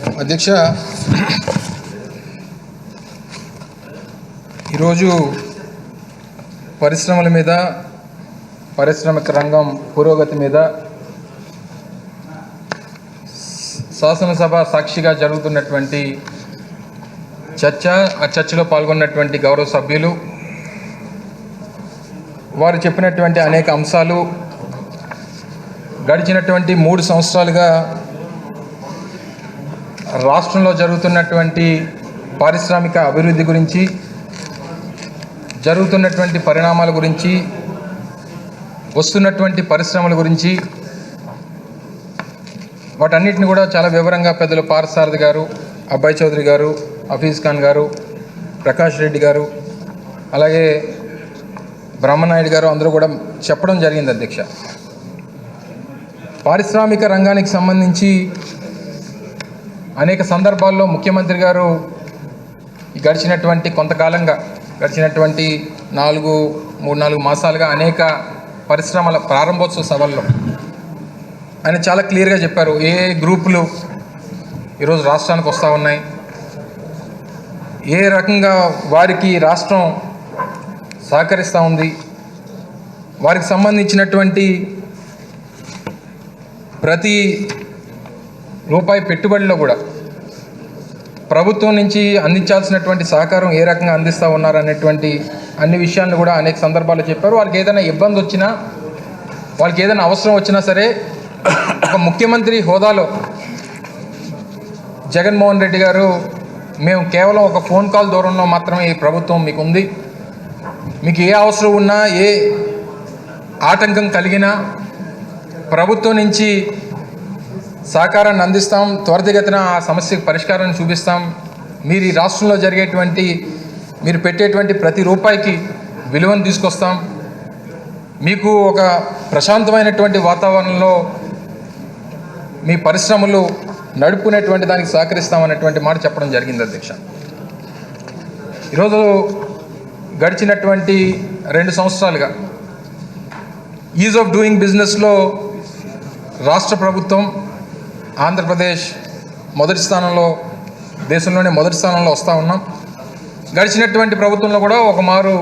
అధ్యక్ష, ఈరోజు పరిశ్రమల మీద, పారిశ్రామిక రంగం పురోగతి మీద శాసనసభ సాక్షిగా జరుగుతున్నటువంటి చర్చ, ఆ చర్చలో పాల్గొన్నటువంటి గౌరవ సభ్యులు వారు చెప్పినటువంటి అనేక అంశాలు గడిచినటువంటి 3 సంవత్సరాలుగా రాష్ట్రంలో జరుగుతున్నటువంటి పారిశ్రామిక అభివృద్ధి గురించి, జరుగుతున్నటువంటి పరిణామాల గురించి, వస్తున్నటువంటి పరిశ్రమల గురించి, వాటన్నిటిని కూడా చాలా వివరంగా పెద్దలు పార్థసారథి గారు, అబ్బాయి చౌదరి గారు, హఫీజ్ ఖాన్ గారు, ప్రకాష్ రెడ్డి గారు, అలాగే బ్రహ్మనాయుడు గారు అందరూ కూడా చెప్పడం జరిగింది. అధ్యక్ష, పారిశ్రామిక రంగానికి సంబంధించి అనేక సందర్భాల్లో ముఖ్యమంత్రి గారు గడిచినటువంటి కొంతకాలంగా, గడిచినటువంటి 3-4 మాసాలుగా అనేక పరిశ్రమల ప్రారంభోత్సవ సభల్లో ఆయన చాలా క్లియర్గా చెప్పారు ఏ గ్రూపులు ఈరోజు రాష్ట్రానికి వస్తూ ఉన్నాయి, ఏ రకంగా వారికి రాష్ట్రం సహకరిస్తూ ఉంది, వారికి సంబంధించినటువంటి ప్రతి రూపాయి పెట్టుబడిలో కూడా ప్రభుత్వం నుంచి అందించాల్సినటువంటి సహకారం ఏ రకంగా అందిస్తూ ఉన్నారు అనేటువంటి అన్ని విషయాలను కూడా అనేక సందర్భాల్లో చెప్పారు. వారికి ఏదైనా ఇబ్బంది వచ్చినా, వాళ్ళకి ఏదైనా అవసరం వచ్చినా సరే ఒక ముఖ్యమంత్రి హోదాలో జగన్మోహన్ రెడ్డి గారు, మేము కేవలం ఒక ఫోన్ కాల్ దూరంలో మాత్రమే ఈ ప్రభుత్వం మీకు ఉంది, మీకు ఏ అవసరం ఉన్నా, ఏ ఆటంకం కలిగినా ప్రభుత్వం నుంచి సహకారాన్ని అందిస్తాం, త్వరితగతిన ఆ సమస్యకు పరిష్కారాన్ని చూపిస్తాం, మీరు ఈ రాష్ట్రంలో జరిగేటువంటి, మీరు పెట్టేటువంటి ప్రతి రూపాయికి విలువను తీసుకొస్తాం, మీకు ఒక ప్రశాంతమైనటువంటి వాతావరణంలో మీ పరిశ్రమలు నడుపుకునేటువంటి దానికి సహకరిస్తామనేటువంటి మాట చెప్పడం జరిగింది. అధ్యక్ష, ఈరోజు గడిచినటువంటి 2 సంవత్సరాలుగా ఈజ్ ఆఫ్ డూయింగ్ బిజినెస్లో రాష్ట్ర ప్రభుత్వం, ఆంధ్రప్రదేశ్ మొదటి స్థానంలో, దేశంలోనే మొదటి స్థానంలో వస్తూ ఉన్నాం. గడిచినటువంటి ప్రభుత్వంలో కూడా ఒక మారు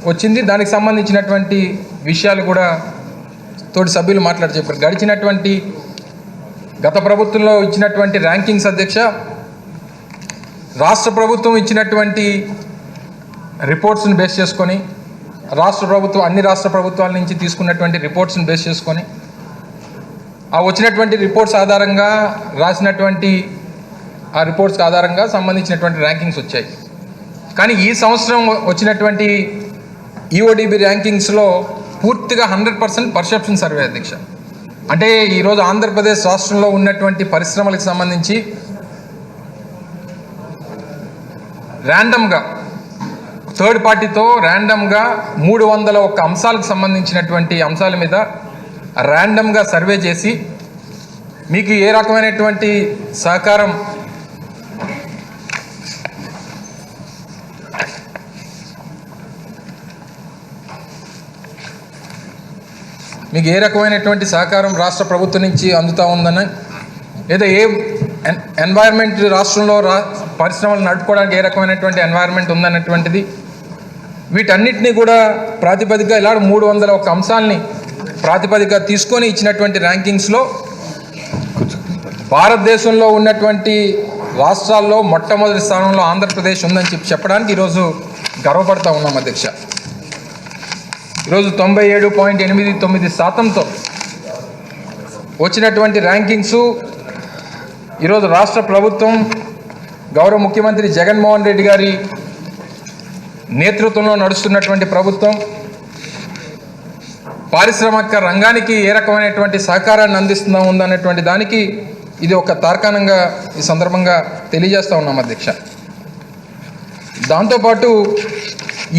వచ్చింది. దానికి సంబంధించినటువంటి విషయాలు కూడా తోటి సభ్యులు మాట్లాడి చెప్పారు. గడిచినటువంటి గత ప్రభుత్వంలో ఇచ్చినటువంటి ర్యాంకింగ్స్ అధ్యక్ష, రాష్ట్ర ప్రభుత్వం ఇచ్చినటువంటి రిపోర్ట్స్ని బేస్ చేసుకొని, రాష్ట్ర ప్రభుత్వం అన్ని రాష్ట్ర ప్రభుత్వాల నుంచి తీసుకున్నటువంటి రిపోర్ట్స్ని బేస్ చేసుకొని, ఆ వచ్చినటువంటి రిపోర్ట్స్ ఆధారంగా రాసినటువంటి ఆ రిపోర్ట్స్ ఆధారంగా సంబంధించినటువంటి ర్యాంకింగ్స్ వచ్చాయి. కానీ ఈ సంవత్సరం వచ్చినటువంటి ఈఓడిబి ర్యాంకింగ్స్లో పూర్తిగా 100% పర్సెప్షన్ సర్వే. అధ్యక్ష, అంటే ఈరోజు ఆంధ్రప్రదేశ్ రాష్ట్రంలో ఉన్నటువంటి పరిశ్రమలకు సంబంధించి ర్యాండమ్గా, థర్డ్ పార్టీతో ర్యాండమ్గా 301 అంశాలకు సంబంధించినటువంటి అంశాల మీద ర్యాండమ్గా సర్వే చేసి మీకు ఏ రకమైనటువంటి సహకారం, మీకు ఏ రకమైనటువంటి సహకారం రాష్ట్ర ప్రభుత్వం నుంచి అందుతూ ఉందని, లేదా ఏ ఎన్వైర్న్మెంట్ రాష్ట్రంలో పరిశ్రమలు నడుపుకోవడానికి ఏ రకమైనటువంటి ఎన్వైర్న్మెంట్ ఉందన్నటువంటిది, వీటన్నిటినీ కూడా ప్రాతిపదికగా ఇలా 301 అంశాలని ప్రాతిపదికగా తీసుకొని ఇచ్చినటువంటి ర్యాంకింగ్స్లో భారతదేశంలో ఉన్నటువంటి రాష్ట్రాల్లో మొట్టమొదటి స్థానంలో ఆంధ్రప్రదేశ్ ఉందని చెప్పడానికి ఈరోజు గర్వపడతా ఉన్నాం. అధ్యక్ష, ఈరోజు 97.89%తో వచ్చినటువంటి ర్యాంకింగ్స్ ఈరోజు రాష్ట్ర ప్రభుత్వం, గౌరవ ముఖ్యమంత్రి జగన్మోహన్ రెడ్డి గారి నేతృత్వంలో నడుస్తున్నటువంటి ప్రభుత్వం పారిశ్రామిక రంగానికి ఏ రకమైనటువంటి సహకారాన్ని అందిస్తూ ఉందన్నటువంటి దానికి ఇది ఒక తార్కాణంగా ఈ సందర్భంగా తెలియజేస్తూ ఉన్నాం. అధ్యక్ష, దాంతోపాటు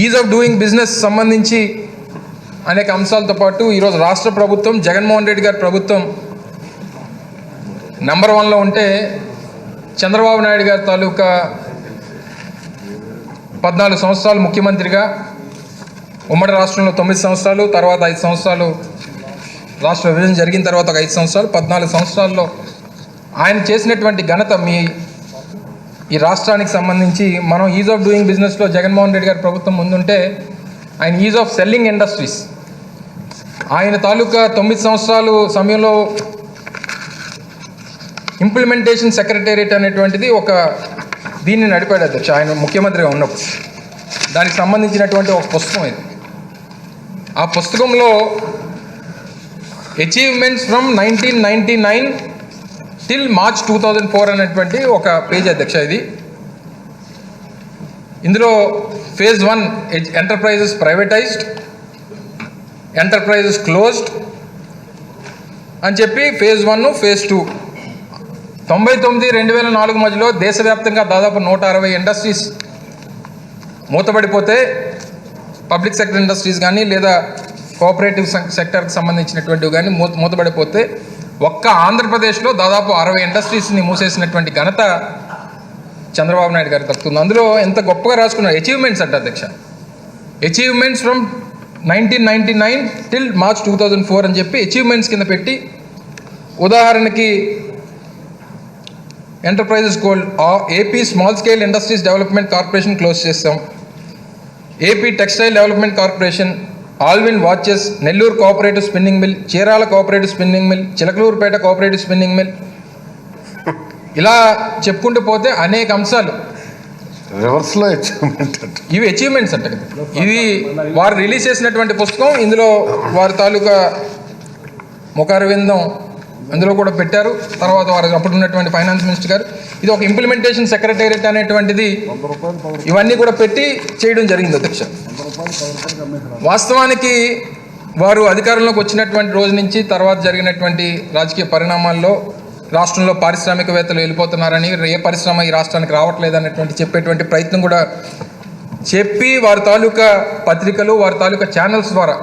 ఈజ్ ఆఫ్ డూయింగ్ బిజినెస్ సంబంధించి అనేక అంశాలతో పాటు ఈరోజు రాష్ట్ర ప్రభుత్వం, జగన్మోహన్ రెడ్డి గారి ప్రభుత్వం నెంబర్ 1లో ఉంటే, చంద్రబాబు నాయుడు గారి తాలూకా 14 సంవత్సరాలు ముఖ్యమంత్రిగా, ఉమ్మడి రాష్ట్రంలో 9 సంవత్సరాలు, తర్వాత 5 సంవత్సరాలు రాష్ట్ర విభజన జరిగిన తర్వాత ఒక 5 సంవత్సరాలు, 14 సంవత్సరాల్లో ఆయన చేసినటువంటి ఘనత ఈ రాష్ట్రానికి సంబంధించి మనం ఈజ్ ఆఫ్ డూయింగ్ బిజినెస్లో జగన్మోహన్ రెడ్డి గారి ప్రభుత్వం ముందుంటే ఆయన ఈజ్ ఆఫ్ సెల్లింగ్ ఇండస్ట్రీస్ ఆయన తాలూకా 9 సంవత్సరాలు సమయంలో ఇంప్లిమెంటేషన్ సెక్రటేరియట్ అనేటువంటిది ఒక దీన్ని నడిపాడు అధ్యక్ష ఆయన ముఖ్యమంత్రిగా ఉన్నప్పుడు. దానికి సంబంధించినటువంటి ఒక పుస్తకం ఇది. ఆ పుస్తకంలో అచీవ్మెంట్స్ ఫ్రమ్ 1999 టిల్ మార్చ్ 2004 అనేటువంటి ఒక పేజ్ అధ్యక్ష ఇది. ఇందులో phase 1 enterprises privatised, enterprises closed అని చెప్పి ఫేజ్ 1 ఫేజ్ 2 99-2004 మధ్యలో దేశవ్యాప్తంగా దాదాపు 160 ఇండస్ట్రీస్ మూతపడిపోతే, పబ్లిక్ సెక్టర్ ఇండస్ట్రీస్ కానీ లేదా కోఆపరేటివ్ సెక్టర్కి సంబంధించినటువంటివి కానీ మూతపడిపోతే ఒక్క ఆంధ్రప్రదేశ్లో దాదాపు 60 ఇండస్ట్రీస్ని మూసేసినటువంటి ఘనత చంద్రబాబు నాయుడు గారికి దక్కుతుంది. అందులో ఎంత గొప్పగా రాసుకున్నారు అచీవ్మెంట్స్ అంటే అధ్యక్ష, అచీవ్మెంట్స్ ఫ్రమ్ 1999 టిల్ మార్చ్ 2004 అని చెప్పి అచీవ్మెంట్స్ కింద పెట్టి, ఉదాహరణకి enterprises gold AP small scale industries development corporation close చేస్తాం, AP textile development corporation, Allwyn watches, Nellore cooperative spinning mill, Chirala cooperative spinning mill, Chilakaluripet cooperative spinning mill, ఇలా చెప్పుకుంటూ పోతే అనేక అంశాలు రివర్స్లో అచీవ్మెంట్, ఇవి అచీవ్మెంట్స్ అంట కదా. ఇది వారు రిలీజ్ చేసినటువంటి పుస్తకం. ఇందులో వారి తాలూకా ముఖారవిందం అందులో కూడా పెట్టారు. తర్వాత వారు అప్పుడు ఉన్నటువంటి ఫైనాన్స్ మినిస్టర్ గారు ఇది ఒక ఇంప్లిమెంటేషన్ సెక్రటేరియట్ అనేటువంటిది ఇవన్నీ కూడా పెట్టి చేయడం జరిగింది అధ్యక్ష. వాస్తవానికి వారు అధికారంలోకి వచ్చినటువంటి రోజు నుంచి తర్వాత జరిగినటువంటి రాజకీయ పరిణామాల్లో రాష్ట్రంలో పారిశ్రామికవేత్తలు వెళ్ళిపోతున్నారని, ఏ పరిశ్రమ ఈ రాష్ట్రానికి రావట్లేదు అనేటువంటి చెప్పేటువంటి ప్రయత్నం కూడా చెప్పి వారి తాలూకా పత్రికలు వారి తాలూకా ఛానల్స్ ద్వారా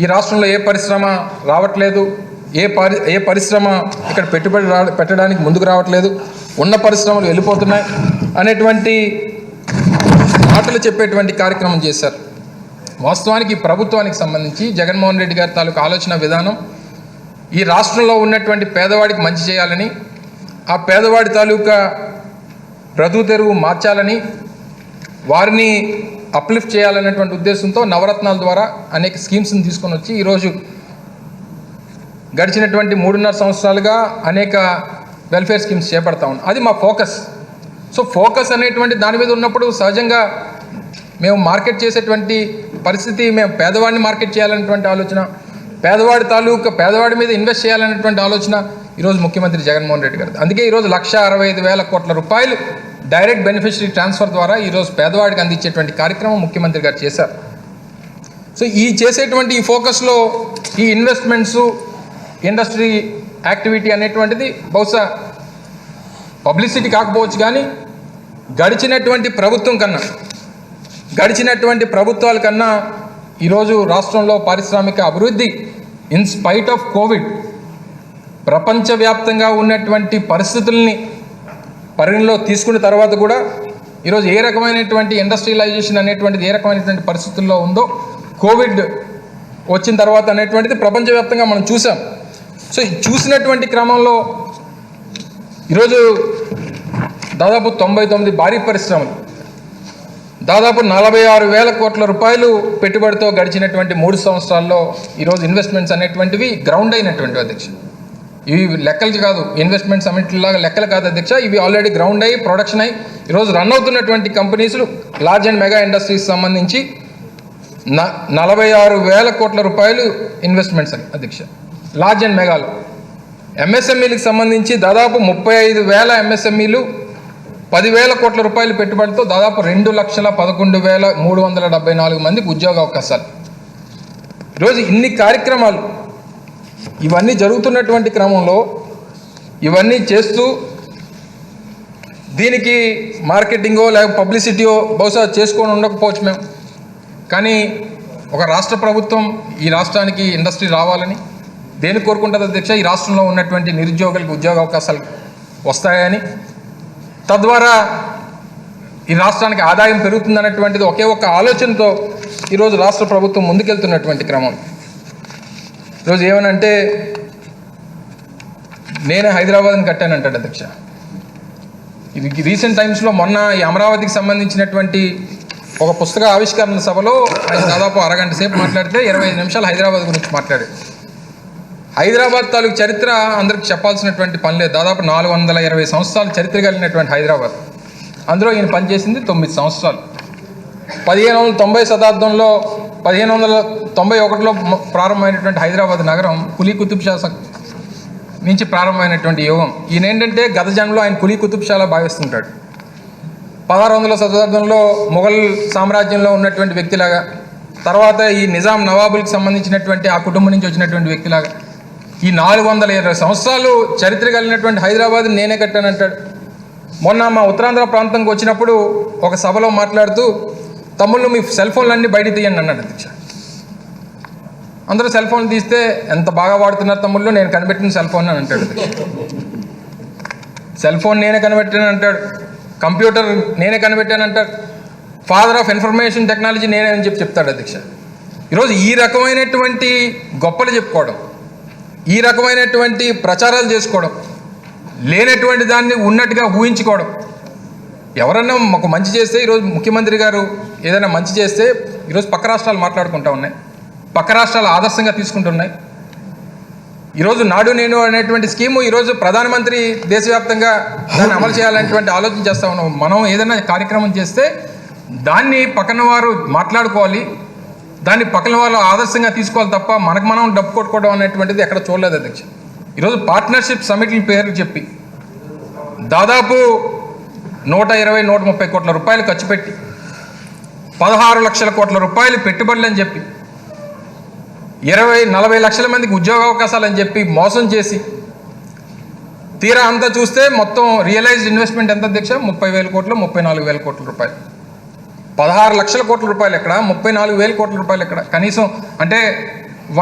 ఈ రాష్ట్రంలో ఏ పరిశ్రమ రావట్లేదు, ఏ పరిశ్రమ ఇక్కడ పెట్టుబడి పెట్టడానికి ముందుకు రావట్లేదు, ఉన్న పరిశ్రమలు వెళ్ళిపోతున్నాయి అనేటువంటి మాటలు చెప్పేటువంటి కార్యక్రమం చేశారు. వాస్తవానికి ప్రభుత్వానికి సంబంధించి జగన్మోహన్ రెడ్డి గారి తాలూకా ఆలోచన విధానం ఈ రాష్ట్రంలో ఉన్నటువంటి పేదవాడికి మంచి చేయాలని, ఆ పేదవాడి తాలూకా బ్రతుకు తెరువు మార్చాలని, వారిని అప్లిఫ్ట్ చేయాలనేటువంటి ఉద్దేశంతో నవరత్నాల ద్వారా అనేక స్కీమ్స్ని తీసుకొని వచ్చి ఈరోజు గడిచినటువంటి 3.5 సంవత్సరాలుగా అనేక వెల్ఫేర్ స్కీమ్స్ చేపడతా ఉన్నాం. అది మా ఫోకస్. సో ఫోకస్ అనేటువంటి దాని మీద ఉన్నప్పుడు సహజంగా మేము మార్కెట్ చేసేటువంటి పరిస్థితి, మేము పేదవాడిని మార్కెట్ చేయాలనేటువంటి ఆలోచన, పేదవాడి మీద ఇన్వెస్ట్ చేయాలనేటువంటి ఆలోచన ఈరోజు ముఖ్యమంత్రి జగన్మోహన్ రెడ్డి గారు. అందుకే ఈరోజు 1,65,000 కోట్ల రూపాయలు డైరెక్ట్ బెనిఫిషరీ ట్రాన్స్ఫర్ ద్వారా ఈరోజు పేదవాడికి అందించేటువంటి కార్యక్రమం ముఖ్యమంత్రి గారు చేశారు. సో ఈ చేసేటువంటి ఈ ఫోకస్లో ఈ ఇన్వెస్ట్మెంట్స్, ఇండస్ట్రీ యాక్టివిటీ అనేటువంటిది బహుశా పబ్లిసిటీ కాకపోవచ్చు, కానీ గడిచినటువంటి ప్రభుత్వాల కన్నా ఈరోజు రాష్ట్రంలో పారిశ్రామిక అభివృద్ధి ఇన్ స్పైట్ ఆఫ్ కోవిడ్ ప్రపంచవ్యాప్తంగా ఉన్నటువంటి పరిస్థితుల్ని పరిగణలో తీసుకున్న తర్వాత కూడా ఈరోజు ఏ రకమైనటువంటి ఇండస్ట్రియలైజేషన్ అనేటువంటిది ఏ రకమైనటువంటి పరిస్థితుల్లో ఉందో కోవిడ్ వచ్చిన తర్వాత అనేటువంటిది ప్రపంచవ్యాప్తంగా మనం చూసాం. సో చూసినటువంటి క్రమంలో ఈరోజు దాదాపు 99 భారీ పరిశ్రమలు, దాదాపు 46,000 కోట్ల రూపాయలు పెట్టుబడితో గడిచినటువంటి 3 సంవత్సరాల్లో ఈరోజు ఇన్వెస్ట్మెంట్స్ అనేటువంటివి గ్రౌండ్ అయినటువంటి అధ్యక్ష. ఇవి లెక్కలు కాదు, ఇన్వెస్ట్మెంట్స్ అన్నింటిలాగా లెక్కలు కాదు అధ్యక్ష. ఇవి ఆల్రెడీ గ్రౌండ్ అయ్యి ప్రొడక్షన్ అయ్యి ఈరోజు రన్ అవుతున్నటువంటి కంపెనీస్లు లార్జ్ అండ్ మెగా ఇండస్ట్రీస్ సంబంధించి 46,000 కోట్ల రూపాయలు ఇన్వెస్ట్మెంట్స్ అని అధ్యక్ష. లార్జ్ అండ్ మెగాలో ఎంఎస్ఎంఈలకు సంబంధించి దాదాపు 35,000 ఎంఎస్ఎంఈలు 10,000 కోట్ల రూపాయలు పెట్టుబడితో దాదాపు 2,11,374 మందికి ఉద్యోగ అవకాశాలు. ఈరోజు ఇన్ని కార్యక్రమాలు ఇవన్నీ జరుగుతున్నటువంటి క్రమంలో ఇవన్నీ చేస్తూ దీనికి మార్కెటింగో లేక పబ్లిసిటీయో బహుశా చేసుకొని ఉండకపోవచ్చు మేము, కానీ ఒక రాష్ట్ర ప్రభుత్వం ఈ రాష్ట్రానికి ఇండస్ట్రీ రావాలని దేని కోరుకుంటుంది అధ్యక్ష? ఈ రాష్ట్రంలో ఉన్నటువంటి నిరుద్యోగులకు ఉద్యోగ అవకాశాలు వస్తాయని, తద్వారా ఈ రాష్ట్రానికి ఆదాయం పెరుగుతుందన్నటువంటిది ఒకే ఒక్క ఆలోచనతో ఈరోజు రాష్ట్ర ప్రభుత్వం ముందుకెళ్తున్నటువంటి క్రమం. ఈరోజు ఏమనంటే నేనే హైదరాబాద్ని కట్టానంటాడు అధ్యక్ష. ఇది రీసెంట్ టైమ్స్లో మొన్న ఈ అమరావతికి సంబంధించినటువంటి ఒక పుస్తక ఆవిష్కరణ సభలో ఆయన దాదాపు అరగంట సేపు మాట్లాడితే 25 నిమిషాలు హైదరాబాద్ గురించి మాట్లాడాడు. హైదరాబాద్ తాలూకు చరిత్ర అందరికి చెప్పాల్సినటువంటి పని లేదు. దాదాపు 420 సంవత్సరాలు చరిత్ర కలిగినటువంటి హైదరాబాద్, అందులో ఈయన పనిచేసింది 9 సంవత్సరాలు. 1590 శతాబ్దంలో 1591లో ప్రారంభమైనటువంటి హైదరాబాద్ నగరం కులీ కుతుబ్ షా నుంచి ప్రారంభమైనటువంటి యుగం. ఈయన ఏంటంటే గత జన్మలో ఆయన కులీ కుతుబ్ షాలా భావిస్తుంటాడు. 1600వ శతాబ్దంలో మొఘల్ సామ్రాజ్యంలో ఉన్నటువంటి వ్యక్తిలాగా, తర్వాత ఈ నిజాం నవాబులకు సంబంధించినటువంటి ఆ కుటుంబం నుంచి వచ్చినటువంటి వ్యక్తిలాగా ఈ 420 సంవత్సరాలు చరిత్ర కలిగినటువంటి హైదరాబాద్ నేనే కట్టానంటాడు. మొన్న మా ఉత్తరాంధ్ర ప్రాంతంకి వచ్చినప్పుడు ఒక సభలో మాట్లాడుతూ, తమ్ముళ్ళు మీ సెల్ ఫోన్లన్నీ బయట తీయండి అన్నాడు అధ్యక్ష. అందరూ సెల్ ఫోన్లు తీస్తే ఎంత బాగా వాడుతున్నారు తమ్ముళ్ళు, నేను కనిపెట్టిన సెల్ ఫోన్ అని అంటాడు. సెల్ ఫోన్ నేనే కనిపెట్టాను అంటాడు, కంప్యూటర్ నేనే కనిపెట్టాను అంటాడు, ఫాదర్ ఆఫ్ ఇన్ఫర్మేషన్ టెక్నాలజీ నేనే అని చెప్తాడు అధ్యక్ష. ఈరోజు ఈ రకమైనటువంటి గొప్పలు చెప్పుకోవడం, ఈ రకమైనటువంటి ప్రచారాలు చేసుకోవడం, లేనటువంటి దాన్ని ఉన్నట్టుగా ఊహించుకోవడం. ఎవరన్నా మాకు మంచి చేస్తే, ఈరోజు ముఖ్యమంత్రి గారు ఏదైనా మంచి చేస్తే ఈరోజు పక్క రాష్ట్రాలు మాట్లాడుకుంటూ ఉన్నాయి, పక్క రాష్ట్రాలు ఆదర్శంగా తీసుకుంటున్నాయి. ఈరోజు నాడు నేను అనేటువంటి స్కీము ఈరోజు ప్రధానమంత్రి దేశవ్యాప్తంగా దాన్ని అమలు చేయాలనేటువంటి ఆలోచన చేస్తూ ఉన్నాం. మనం ఏదైనా కార్యక్రమం చేస్తే దాన్ని పక్కన వారు మాట్లాడుకోవాలి, దాన్ని పక్కన వాళ్ళు ఆదర్శంగా తీసుకోవాలి తప్ప మనకు మనం డబ్బు కొట్టుకోవడం అనేటువంటిది ఎక్కడ చూడలేదు అధ్యక్ష. ఈరోజు పార్ట్నర్షిప్ సమిట్ల పేరు చెప్పి దాదాపు 120-130 కోట్ల రూపాయలు ఖర్చు పెట్టి 16 లక్షల కోట్ల రూపాయలు పెట్టుబడులు అని చెప్పి 20-40 లక్షల మందికి ఉద్యోగ అవకాశాలు అని చెప్పి మోసం చేసి తీరా అంతా చూస్తే మొత్తం రియలైజ్డ్ ఇన్వెస్ట్మెంట్ ఎంత అధ్యక్ష? 30,000 కోట్లు, 34,000 కోట్ల రూపాయలు. 16 లక్షల కోట్ల రూపాయలు ఎక్కడ, 34,000 కోట్ల రూపాయలు ఎక్కడ? కనీసం అంటే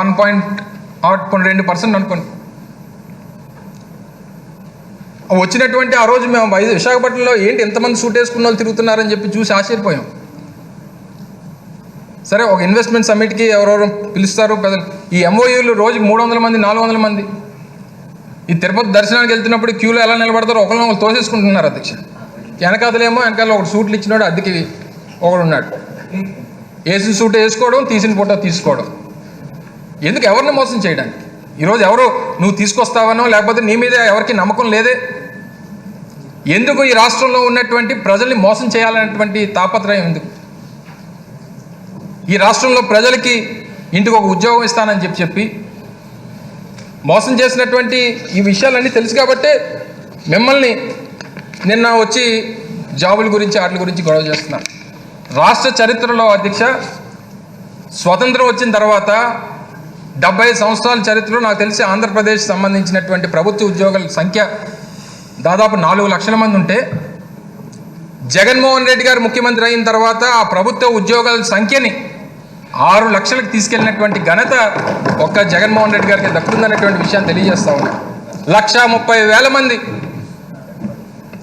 1.2% అనుకోండి. వచ్చినటువంటి ఆ రోజు మేము విశాఖపట్నంలో ఏంటి ఎంతమంది సూట్ వేసుకున్న వాళ్ళు తిరుగుతున్నారని చెప్పి చూసి ఆశ్చర్యపోయాం. సరే, ఒక ఇన్వెస్ట్మెంట్ సమ్మిట్కి ఎవరెవరు పిలుస్తారు ప్రజలు, ఈ ఎంఓయూలు రోజుకి 300 మంది 400 మంది ఈ తిరుపతి దర్శనానికి వెళ్తున్నప్పుడు క్యూలో ఎలా నిలబడతారో ఒకళ్ళు తోసేసుకుంటున్నారు అధ్యక్ష. వెనకాల ఒక సూట్లు ఇచ్చినాడు, అద్దెకి ఒకడు ఉన్నాడు, వేసిన సూట్ వేసుకోవడం, తీసిన ఫోటో తీసుకోవడం. ఎందుకు? ఎవరిని మోసం చేయడానికి. ఈరోజు ఎవరు నువ్వు తీసుకొస్తావనో లేకపోతే నీ మీద ఎవరికి నమ్మకం లేదే. ఎందుకు ఈ రాష్ట్రంలో ఉన్నటువంటి ప్రజల్ని మోసం చేయాలనేటువంటి తాపత్రయం ఎందుకు? ఈ రాష్ట్రంలో ప్రజలకి ఇంటికి ఒక ఉద్యోగం ఇస్తానని చెప్పి మోసం చేసినటువంటి ఈ విషయాలన్నీ తెలుసు కాబట్టే మిమ్మల్ని నిన్న వచ్చి జాబుల గురించి వాటి గురించి గొడవ చేస్తున్నారు. రాష్ట్ర చరిత్రలో అధ్యక్ష, స్వతంత్రం వచ్చిన తర్వాత 75 సంవత్సరాల చరిత్రలో నాకు తెలిసి ఆంధ్రప్రదేశ్ సంబంధించినటువంటి ప్రభుత్వ ఉద్యోగుల సంఖ్య దాదాపు 4 లక్షల మంది ఉంటే, జగన్మోహన్ రెడ్డి గారు ముఖ్యమంత్రి అయిన తర్వాత ఆ ప్రభుత్వ ఉద్యోగాల సంఖ్యని 6 లక్షలకు తీసుకెళ్ళినటువంటి ఘనత ఒక్క జగన్మోహన్ రెడ్డి గారికి దక్కుతుందనేటువంటి విషయాన్ని తెలియజేస్తా ఉన్నాం. 1,30,000 మంది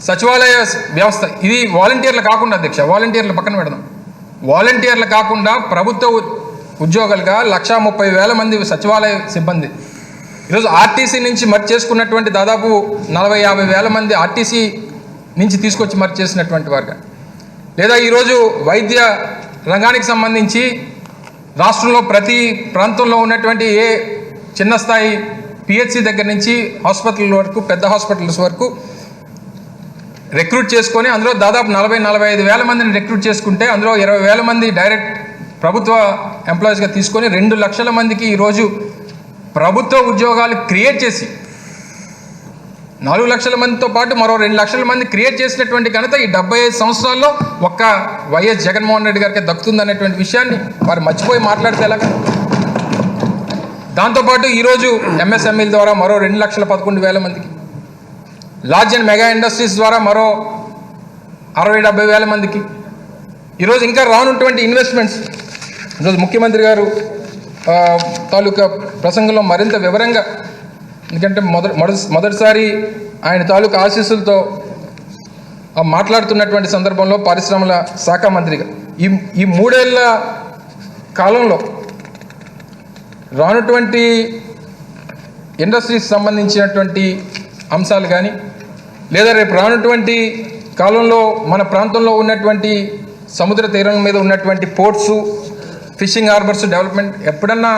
సచివాలయ వ్యవస్థ, ఇది వాలంటీర్లు కాకుండా అధ్యక్ష, వాలంటీర్లు పక్కన పెడదాం, వాలంటీర్లు కాకుండా ప్రభుత్వ ఉద్యోగులుగా 1,30,000 మంది సచివాలయ సిబ్బంది ఈరోజు ఆర్టీసీ నుంచి మర్చి చేసుకున్నటువంటి దాదాపు 40-50 మంది ఆర్టీసీ నుంచి తీసుకొచ్చి మర్చి చేసినటువంటి వారుగా, లేదా ఈరోజు వైద్య రంగానికి సంబంధించి రాష్ట్రంలో ప్రతి ప్రాంతంలో ఉన్నటువంటి ఏ చిన్న స్థాయి పిహెచ్సి దగ్గర నుంచి హాస్పిటల్ వరకు, పెద్ద హాస్పిటల్స్ వరకు రిక్రూట్ చేసుకొని అందులో దాదాపు 40-45 మందిని రిక్రూట్ చేసుకుంటే అందులో 20,000 మంది డైరెక్ట్ ప్రభుత్వ ఎంప్లాయీస్గా తీసుకొని 2 లక్షల మందికి ఈరోజు ప్రభుత్వ ఉద్యోగాలు క్రియేట్ చేసి 4 లక్షల మందితో పాటు మరో 2 లక్షల మంది క్రియేట్ చేసినటువంటి ఘనత ఈ 75 సంవత్సరాల్లో ఒక్క వైఎస్ జగన్మోహన్ రెడ్డి గారికి దక్కుతుందనేటువంటి విషయాన్ని వారు మర్చిపోయి మాట్లాడితే ఎలాగా? దాంతోపాటు ఈరోజు ఎంఎస్ఎంఈల ద్వారా మరో 2,11,000 మందికి, లార్జ్ అండ్ మెగా ఇండస్ట్రీస్ ద్వారా మరో 60-70,000 మందికి, ఈరోజు ఇంకా రానున్నటువంటి ఇన్వెస్ట్మెంట్స్ ఈరోజు ముఖ్యమంత్రి గారు తాలూకా ప్రసంగంలో మరింత వివరంగా, ఎందుకంటే మొదటిసారి ఆయన తాలూకా ఆశీస్సులతో మాట్లాడుతున్నటువంటి సందర్భంలో పరిశ్రమల శాఖ మంత్రిగా ఈ 3 ఏళ్ల కాలంలో రానటువంటి ఇండస్ట్రీస్ సంబంధించినటువంటి అంశాలు కానీ, లేదా రేపు రానటువంటి కాలంలో మన ప్రాంతంలో ఉన్నటువంటి సముద్ర తీరం మీద ఉన్నటువంటి పోర్ట్సు, ఫిషింగ్ హార్బర్స్ డెవలప్మెంట్ ఎప్పుడన్నా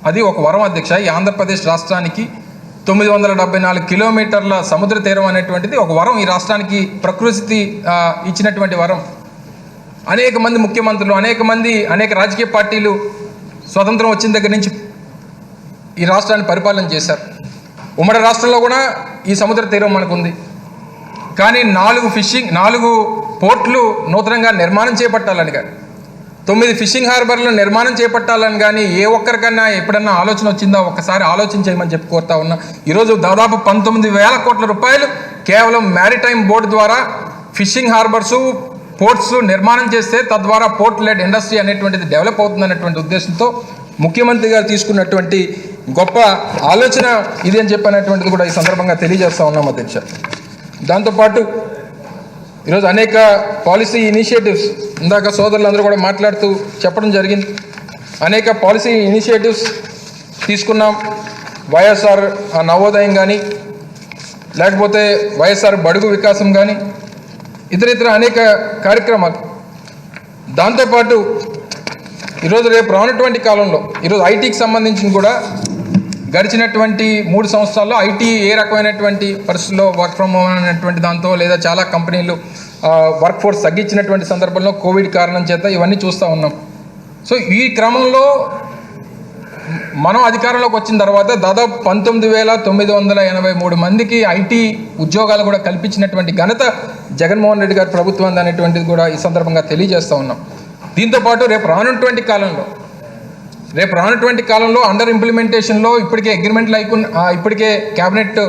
అది ఒక వరం అధ్యక్ష. ఈ ఆంధ్రప్రదేశ్ రాష్ట్రానికి 974 కిలోమీటర్ల సముద్ర తీరం అనేటువంటిది ఒక వరం. ఈ రాష్ట్రానికి ప్రకృతి ఇచ్చినటువంటి వరం. అనేక మంది ముఖ్యమంత్రులు, అనేక రాజకీయ పార్టీలు స్వతంత్రం వచ్చిన దగ్గర నుంచి ఈ రాష్ట్రాన్ని పరిపాలన చేశారు. ఉమ్మడి రాష్ట్రంలో కూడా ఈ సముద్ర తీరం మనకు ఉంది. కానీ 4 పోర్ట్లు నూతనంగా నిర్మాణం చేపట్టాలని కానీ, 9 ఫిషింగ్ హార్బర్లు నిర్మాణం చేపట్టాలని కానీ ఏ ఒక్కరికన్నా ఎప్పుడన్నా ఆలోచన వచ్చిందా? ఒక్కసారి ఆలోచన చేయమని చెప్పి కోరుతా ఉన్నా. ఈరోజు దాదాపు 19,000 కోట్ల రూపాయలు కేవలం మ్యారిటైమ్ బోర్డు ద్వారా ఫిషింగ్ హార్బర్సు, పోర్ట్స్ నిర్మాణం చేస్తే తద్వారా పోర్ట్ లెడ్ ఇండస్ట్రీ అనేటువంటిది డెవలప్ అవుతుందనేటువంటి ఉద్దేశంతో ముఖ్యమంత్రి గారు తీసుకున్నటువంటి గొప్ప ఆలోచన ఇది అని చెప్పినటువంటిది కూడా ఈ సందర్భంగా తెలియజేస్తూ ఉన్నాం అధ్యక్ష. దాంతోపాటు ఈరోజు అనేక పాలసీ ఇనిషియేటివ్స్ ఇందాక సోదరులందరూ కూడా మాట్లాడుతూ చెప్పడం జరిగింది. అనేక పాలసీ ఇనిషియేటివ్స్ తీసుకున్నాం. వైఎస్ఆర్ నవోదయం కానీ, లేకపోతే వైఎస్ఆర్ బడుగు వికాసం కానీ, ఇతర అనేక కార్యక్రమాలు. దాంతోపాటు ఈరోజు రేపు రానటువంటి కాలంలో ఈరోజు ఐటీకి సంబంధించిన కూడా గడిచినటువంటి 3 సంవత్సరాల్లో ఐటీ ఏ రకమైనటువంటి పరిస్థితుల్లో వర్క్ ఫ్రమ్ హోమ్ అనేటువంటి దాంతో, లేదా చాలా కంపెనీలు వర్క్ ఫోర్స్ తగ్గించినటువంటి సందర్భంలో కోవిడ్ కారణం చేత ఇవన్నీ చూస్తూ ఉన్నాం. సో ఈ క్రమంలో మనం అధికారంలోకి వచ్చిన తర్వాత దాదాపు 19,983 మందికి ఐటీ ఉద్యోగాలు కూడా కల్పించినటువంటి ఘనత జగన్మోహన్ రెడ్డి గారి ప్రభుత్వం అనేటువంటిది కూడా ఈ సందర్భంగా తెలియజేస్తూ ఉన్నాం. దీంతోపాటు రేపు రానటువంటి కాలంలో అండర్ ఇంప్లిమెంటేషన్లో ఇప్పటికే అగ్రిమెంట్లు ఇప్పటికే క్యాబినెట్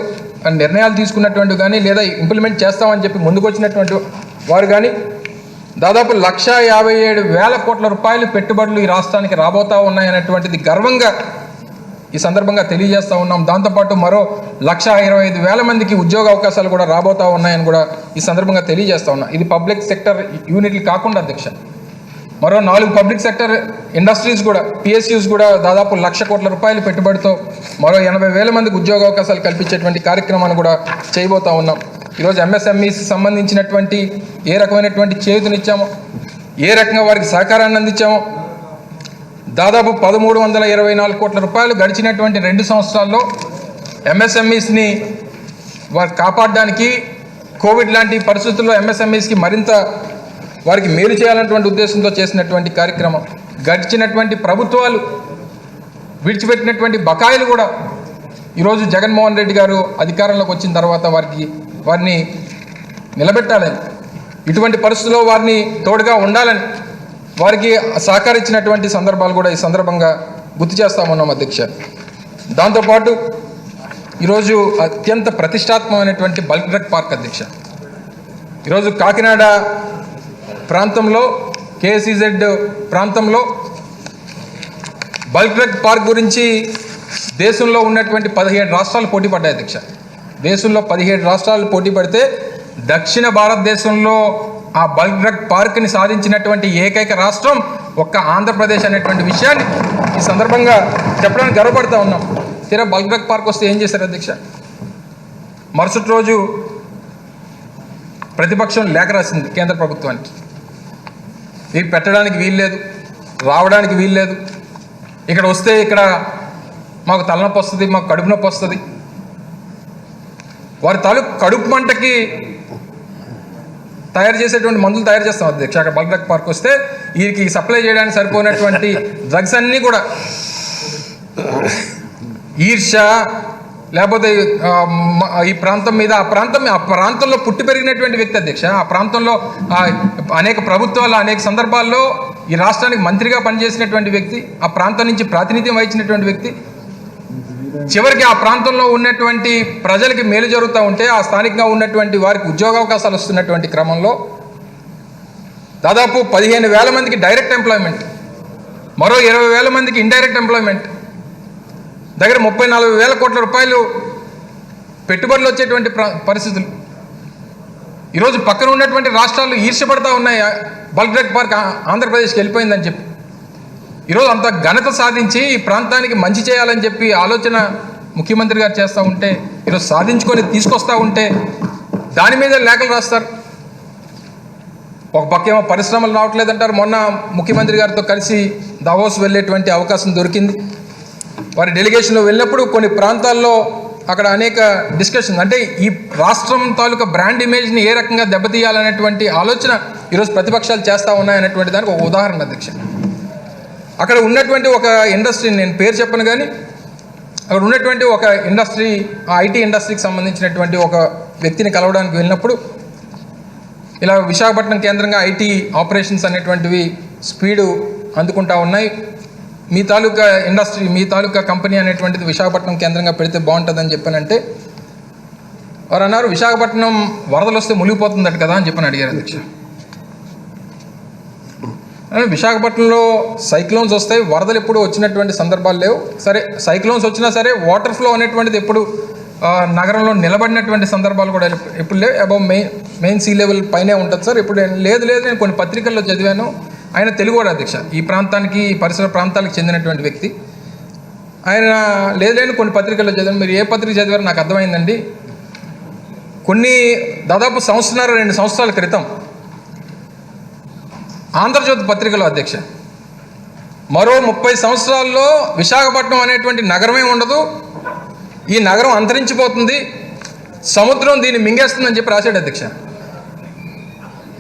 నిర్ణయాలు తీసుకున్నటువంటి కానీ, లేదా ఇంప్లిమెంట్ చేస్తామని చెప్పి ముందుకు వచ్చినటువంటి వారు కానీ దాదాపు 1,57,000 కోట్ల రూపాయలు పెట్టుబడులు ఈ రాష్ట్రానికి రాబోతా ఉన్నాయనేటువంటిది గర్వంగా ఈ సందర్భంగా తెలియజేస్తూ ఉన్నాం. దాంతోపాటు మరో 1,25,000 మందికి ఉద్యోగ అవకాశాలు కూడా రాబోతా ఉన్నాయని కూడా ఈ సందర్భంగా తెలియజేస్తూ ఉన్నాం. ఇది పబ్లిక్ సెక్టర్ యూనిట్లు కాకుండా అధ్యక్ష, మరో 4 పబ్లిక్ సెక్టర్ ఇండస్ట్రీస్ కూడా, పిఎస్యూస్ కూడా దాదాపు 1,00,000 కోట్ల రూపాయలు పెట్టుబడితో మరో 80,000 మందికి ఉద్యోగ అవకాశాలు కల్పించేటువంటి కార్యక్రమాన్ని కూడా చేయబోతా ఉన్నాం. ఈరోజు ఎంఎస్ఎంఈస్ సంబంధించినటువంటి ఏ రకమైనటువంటి చేయూతనిచ్చామో, ఏ రకంగా వారికి సహకారాన్ని అందించామో, దాదాపు 1,324 కోట్ల రూపాయలు గడిచినటువంటి 2 సంవత్సరాల్లో ఎంఎస్ఎంఈస్ని వారు కాపాడడానికి, కోవిడ్ లాంటి పరిస్థితుల్లో ఎంఎస్ఎంఈస్కి మరింత వారికి మేలు చేయాలన్నటువంటి ఉద్దేశంతో చేసినటువంటి కార్యక్రమం. గడిచినటువంటి ప్రభుత్వాలు విడిచిపెట్టినటువంటి బకాయిలు కూడా ఈరోజు జగన్మోహన్ రెడ్డి గారు అధికారంలోకి వచ్చిన తర్వాత వారిని నిలబెట్టాలని, ఇటువంటి పరిస్థితుల్లో వారిని తోడుగా ఉండాలని వారికి సహకరించినటువంటి సందర్భాలు కూడా ఈ సందర్భంగా గుర్తు చేస్తామన్నాం అధ్యక్ష. దాంతోపాటు ఈరోజు అత్యంత ప్రతిష్టాత్మకమైనటువంటి బల్క్ డ్రగ్ పార్క్ అధ్యక్ష. ఈరోజు కాకినాడ ప్రాంతంలో, కేసీజెడ్ ప్రాంతంలో బల్క్ డ్రగ్ పార్క్ గురించి దేశంలో ఉన్నటువంటి 17 రాష్ట్రాలు పోటీ పడ్డాయి అధ్యక్ష. దేశంలో 17 రాష్ట్రాలు పోటీ పడితే దక్షిణ భారతదేశంలో ఆ బల్క్ డ్రగ్ పార్క్ని సాధించినటువంటి ఏకైక రాష్ట్రం ఒక్క ఆంధ్రప్రదేశ్ అనేటువంటి విషయాన్ని ఈ సందర్భంగా చెప్పడానికి గర్వపడుతూ ఉన్నాం. తీరా బల్క్ డ్రగ్ పార్క్ వస్తే ఏం చేశారు అధ్యక్ష? మరుసటి రోజు ప్రతిపక్షం లేఖ రాసింది కేంద్ర ప్రభుత్వానికి, ఇది పెట్టడానికి వీల్లేదు, రావడానికి వీల్లేదు, ఇక్కడ వస్తే ఇక్కడ మాకు తలనొప్పి వస్తుంది, మాకు కడుపు నొప్పి వస్తుంది. వారి కడుపు మంటకి తయారు చేసేటువంటి మందులు తయారు చేస్తాం అధ్యక్ష. అక్కడ బల్క్ డ్రగ్ పార్క్ వస్తే వీరికి సప్లై చేయడానికి సరిపోయినటువంటి డ్రగ్స్ అన్నీ కూడా ఈర్ష్య, లేకపోతే ఈ ప్రాంతం మీద, ఆ ప్రాంతంలో పుట్టి పెరిగినటువంటి వ్యక్తి అధ్యక్ష. ఆ ప్రాంతంలో అనేక ప్రభుత్వాలు, అనేక సందర్భాల్లో ఈ రాష్ట్రానికి మంత్రిగా పనిచేసినటువంటి వ్యక్తి, ఆ ప్రాంతం నుంచి ప్రాతినిధ్యం వహించినటువంటి వ్యక్తి, చివరికి ఆ ప్రాంతంలో ఉన్నటువంటి ప్రజలకి మేలు జరుగుతూ ఉంటే, ఆ స్థానికంగా ఉన్నటువంటి వారికి ఉద్యోగావకాశాలు వస్తున్నటువంటి క్రమంలో దాదాపు 15,000 మందికి డైరెక్ట్ ఎంప్లాయ్మెంట్, మరో 20,000 మందికి ఇండైరెక్ట్ ఎంప్లాయ్మెంట్, దగ్గర 34,000 కోట్ల రూపాయలు పెట్టుబడులు వచ్చేటువంటి పరిస్థితులు. ఈరోజు పక్కన ఉన్నటువంటి రాష్ట్రాలు ఈర్ష్యపడతా ఉన్నాయి బల్క్ డ్రగ్ పార్క్ ఆంధ్రప్రదేశ్కి వెళ్ళిపోయిందని చెప్పి. ఈరోజు అంత ఘనత సాధించి ఈ ప్రాంతానికి మంచి చేయాలని చెప్పి ఆలోచన ముఖ్యమంత్రి గారు చేస్తూ ఉంటే ఈరోజు సాధించుకొని తీసుకొస్తూ ఉంటే దాని మీద లేఖలు రాస్తారు. ఒక పక్కేమో పరిశ్రమలు రావట్లేదంటారు. మొన్న ముఖ్యమంత్రి గారితో కలిసి దావోస్ వెళ్ళేటువంటి అవకాశం దొరికింది. వారి డెలిగేషన్లో వెళ్ళినప్పుడు కొన్ని ప్రాంతాల్లో అక్కడ అనేక డిస్కషన్, అంటే ఈ రాష్ట్రం తాలూకా బ్రాండ్ ఇమేజ్ని ఏ రకంగా దెబ్బతీయాలనేటువంటి ఆలోచన ఈరోజు ప్రతిపక్షాలు చేస్తూ ఉన్నాయనేటువంటి దానికి ఒక ఉదాహరణ అధ్యక్ష. అక్కడ ఉన్నటువంటి ఒక ఇండస్ట్రీ, నేను పేరు చెప్పను కానీ అక్కడ ఉన్నటువంటి ఒక ఇండస్ట్రీ, ఆ ఐటీ ఇండస్ట్రీకి సంబంధించినటువంటి ఒక వ్యక్తిని కలవడానికి వెళ్ళినప్పుడు ఇలా విశాఖపట్నం కేంద్రంగా ఐటీ ఆపరేషన్స్ అనేటువంటివి స్పీడు అందుకుంటా ఉన్నాయి, మీ తాలూకా ఇండస్ట్రీ, మీ తాలూకా కంపెనీ అనేటువంటిది విశాఖపట్నం కేంద్రంగా పెడితే బాగుంటుందని చెప్పానంటే వారు అన్నారు, విశాఖపట్నం వరదలు వస్తే మునిగిపోతుందట కదా అని చెప్పని అడిగారు అధ్యక్ష. విశాఖపట్నంలో సైక్లోన్స్ వస్తాయి, వరదలు ఎప్పుడు వచ్చినటువంటి సందర్భాలు లేవు. సరే సైక్లోన్స్ వచ్చినా సరే వాటర్ ఫ్లో అనేటువంటిది ఎప్పుడు నగరంలో నిలబడినటువంటి సందర్భాలు కూడా ఎప్పుడు లేవు. అబౌవ్ మెయిన్ సీ లెవెల్ పైనే ఉంటుంది సార్. ఇప్పుడు లేదు నేను కొన్ని పత్రికల్లో చదివాను. ఆయన తెలుగువాడు అధ్యక్ష, ఈ ప్రాంతానికి, ఈ పరిసర ప్రాంతాలకు చెందినటువంటి వ్యక్తి. ఆయన లేదు కొన్ని పత్రికల్లో చదివాను. మీరు ఏ పత్రిక చదివారో నాకు అర్థమైందండి. దాదాపు 1.5-2 సంవత్సరాల క్రితం ఆంధ్రజ్యోతి పత్రికలో అధ్యక్ష, మరో 30 సంవత్సరాల్లో విశాఖపట్నం అనేటువంటి నగరమే ఉండదు, ఈ నగరం అంతరించిపోతుంది, సముద్రం దీన్ని మింగేస్తుందని చెప్పి రాశాడు అధ్యక్ష.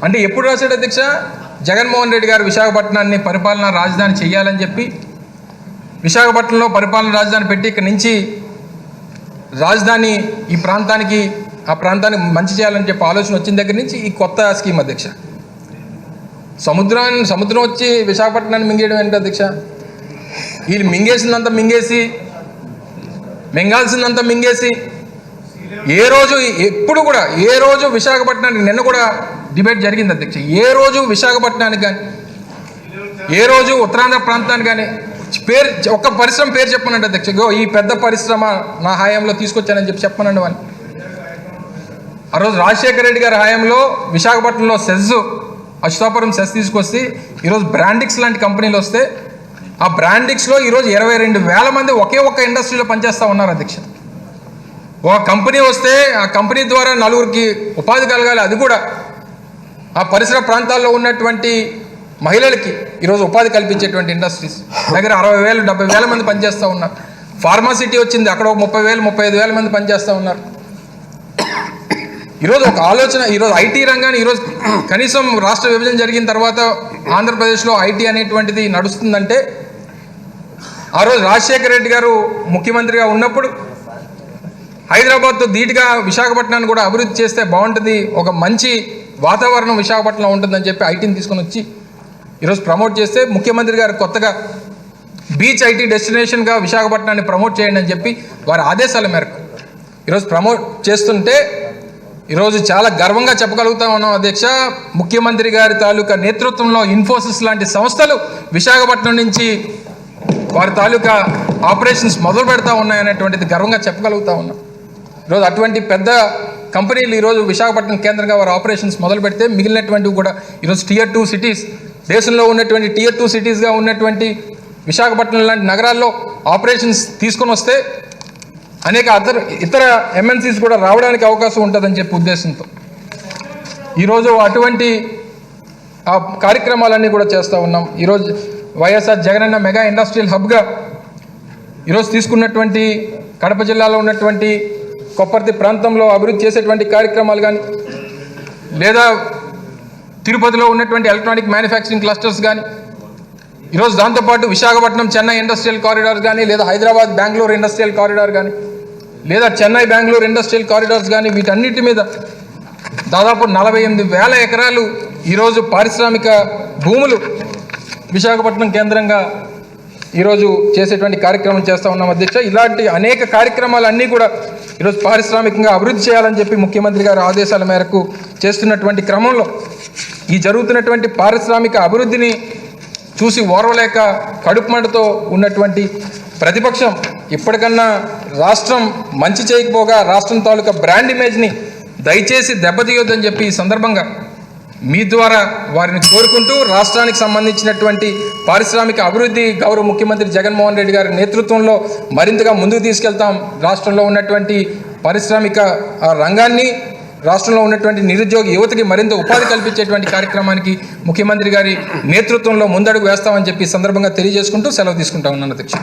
అంటే ఎప్పుడు రాశాడు అధ్యక్ష? జగన్మోహన్ రెడ్డి గారు విశాఖపట్నాన్ని పరిపాలనా రాజధాని చేయాలని చెప్పి విశాఖపట్నంలో పరిపాలనా రాజధాని పెట్టి ఇక్కడి నుంచి రాజధాని ఈ ప్రాంతానికి, ఆ ప్రాంతానికి మంచి చేయాలని చెప్పి ఆలోచన వచ్చిన దగ్గర నుంచి ఈ కొత్త స్కీమ్ అధ్యక్ష. సముద్రం వచ్చి విశాఖపట్నాన్ని మింగేయడం ఏంటి అధ్యక్ష? వీళ్ళు మింగేసిందంతా మింగాల్సిందంతా మింగేసి ఎప్పుడు కూడా ఏ రోజు విశాఖపట్నానికి, నిన్న కూడా డిబేట్ జరిగింది అధ్యక్ష, ఏ రోజు విశాఖపట్నానికి కానీ, ఏ రోజు ఉత్తరాంధ్ర ప్రాంతానికి కానీ ఒక్క పరిశ్రమ పేరు చెప్పనండి అధ్యక్ష. ఈ పెద్ద పరిశ్రమ నా హయాంలో తీసుకొచ్చానని చెప్పనండి వాళ్ళు. ఆ రోజు రాజశేఖర రెడ్డి గారి హయాంలో విశాఖపట్నంలో అచ్యుతాపురం సెస్ తీసుకొస్తే ఈరోజు బ్రాండిక్స్ లాంటి కంపెనీలు వస్తే ఆ బ్రాండిక్స్లో ఈరోజు 22,000 మంది ఒకే ఒక్క ఇండస్ట్రీలో పనిచేస్తూ ఉన్నారు అధ్యక్ష. ఒక కంపెనీ వస్తే ఆ కంపెనీ ద్వారా 4గురికి ఉపాధి కలగాలి, అది కూడా ఆ పరిసర ప్రాంతాల్లో ఉన్నటువంటి మహిళలకి ఈరోజు ఉపాధి కల్పించేటువంటి ఇండస్ట్రీస్ దగ్గర 60,000-70,000 మంది పనిచేస్తూ ఉన్నారు. ఫార్మాసిటీ వచ్చింది, అక్కడ ఒక 30,000-35,000 మంది పనిచేస్తూ ఉన్నారు. ఈరోజు ఒక ఆలోచన, ఈరోజు ఐటీ రంగాన్ని ఈరోజు కనీసం రాష్ట్ర విభజన జరిగిన తర్వాత ఆంధ్రప్రదేశ్లో ఐటీ అనేటువంటిది నడుస్తుందంటే ఆ రోజు రాజశేఖర రెడ్డి గారు ముఖ్యమంత్రిగా ఉన్నప్పుడు హైదరాబాద్తో ధీటుగా విశాఖపట్నాన్ని కూడా అభివృద్ధి చేస్తే బాగుంటుంది, ఒక మంచి వాతావరణం విశాఖపట్నంలో ఉంటుందని చెప్పి ఐటీని తీసుకొని వచ్చి ఈరోజు ప్రమోట్ చేస్తే ముఖ్యమంత్రి గారు కొత్తగా బీచ్ ఐటీ డెస్టినేషన్గా విశాఖపట్నాన్ని ప్రమోట్ చేయండి అని చెప్పి వారి ఆదేశాల మేరకు ఈరోజు ప్రమోట్ చేస్తుంటే ఈరోజు చాలా గర్వంగా చెప్పగలుగుతా ఉన్నాం అధ్యక్ష, ముఖ్యమంత్రి గారి తాలూకా నేతృత్వంలో ఇన్ఫోసిస్ లాంటి సంస్థలు విశాఖపట్నం నుంచి వారి తాలూకా ఆపరేషన్స్ మొదలు పెడతా ఉన్నాయనేటువంటిది గర్వంగా చెప్పగలుగుతా ఉన్నాం. ఈరోజు అటువంటి పెద్ద కంపెనీలు ఈరోజు విశాఖపట్నం కేంద్రంగా వారి ఆపరేషన్స్ మొదలు పెడితే మిగిలినటువంటివి కూడా ఈరోజు Tier 2 సిటీస్, దేశంలో ఉన్నటువంటి Tier 2 సిటీస్గా ఉన్నటువంటి విశాఖపట్నం లాంటి నగరాల్లో ఆపరేషన్స్ తీసుకొని వస్తే అనేక ఇతర MNCs కూడా రావడానికి అవకాశం ఉంటుందని చెప్పి ఉద్దేశంతో ఈరోజు అటువంటి కార్యక్రమాలన్నీ కూడా చేస్తూ ఉన్నాం. ఈరోజు వైఎస్ఆర్ జగనన్న మెగా ఇండస్ట్రియల్ హబ్గా ఈరోజు తీసుకున్నటువంటి కడప జిల్లాలో ఉన్నటువంటి కొప్పర్తి ప్రాంతంలో అభివృద్ధి చేసేటువంటి కార్యక్రమాలు కానీ, లేదా తిరుపతిలో ఉన్నటువంటి ఎలక్ట్రానిక్ మ్యానుఫ్యాక్చరింగ్ క్లస్టర్స్ కానీ, ఈరోజు దాంతోపాటు విశాఖపట్నం చెన్నై ఇండస్ట్రియల్ కారిడార్స్ కానీ, లేదా హైదరాబాద్ బెంగళూరు ఇండస్ట్రియల్ కారిడార్ కానీ, లేదా చెన్నై బెంగళూరు ఇండస్ట్రియల్ కారిడార్స్ కానీ, వీటన్నిటి మీద దాదాపు 48,000 ఎకరాలు ఈరోజు పారిశ్రామిక భూములు విశాఖపట్నం కేంద్రంగా ఈరోజు చేసేటువంటి కార్యక్రమం చేస్తూ ఉన్నాం అధ్యక్ష. ఇలాంటి అనేక కార్యక్రమాలన్నీ కూడా ఈరోజు పారిశ్రామికంగా అభివృద్ధి చేయాలని చెప్పి ముఖ్యమంత్రి గారి ఆదేశాల మేరకు చేస్తున్నటువంటి క్రమంలో ఈ జరుగుతున్నటువంటి పారిశ్రామిక అభివృద్ధిని చూసి ఓర్వలేక కడుపుమంటతో ఉన్నటువంటి ప్రతిపక్షం ఇప్పటికన్నా రాష్ట్రం మంచి చేయకపోగా రాష్ట్రం తాలూకా బ్రాండ్ ఇమేజ్ని దయచేసి దెబ్బతీయొద్దని చెప్పి ఈ సందర్భంగా మీ ద్వారా వారిని కోరుకుంటూ రాష్ట్రానికి సంబంధించినటువంటి పారిశ్రామిక అభివృద్ధి గౌరవ ముఖ్యమంత్రి జగన్మోహన్ రెడ్డి గారి నేతృత్వంలో మరింతగా ముందుకు తీసుకెళ్తాం. రాష్ట్రంలో ఉన్నటువంటి పారిశ్రామిక రంగాన్ని రాష్ట్రంలో ఉన్నటువంటి నిరుద్యోగ యువతకి మరింత ఉపాధి కల్పించేటువంటి కార్యక్రమానికి ముఖ్యమంత్రి గారి నేతృత్వంలో ముందడుగు వేస్తామని చెప్పి సందర్భంగా తెలియజేసుకుంటూ సెలవు తీసుకుంటా ఉన్నాను అధ్యక్ష.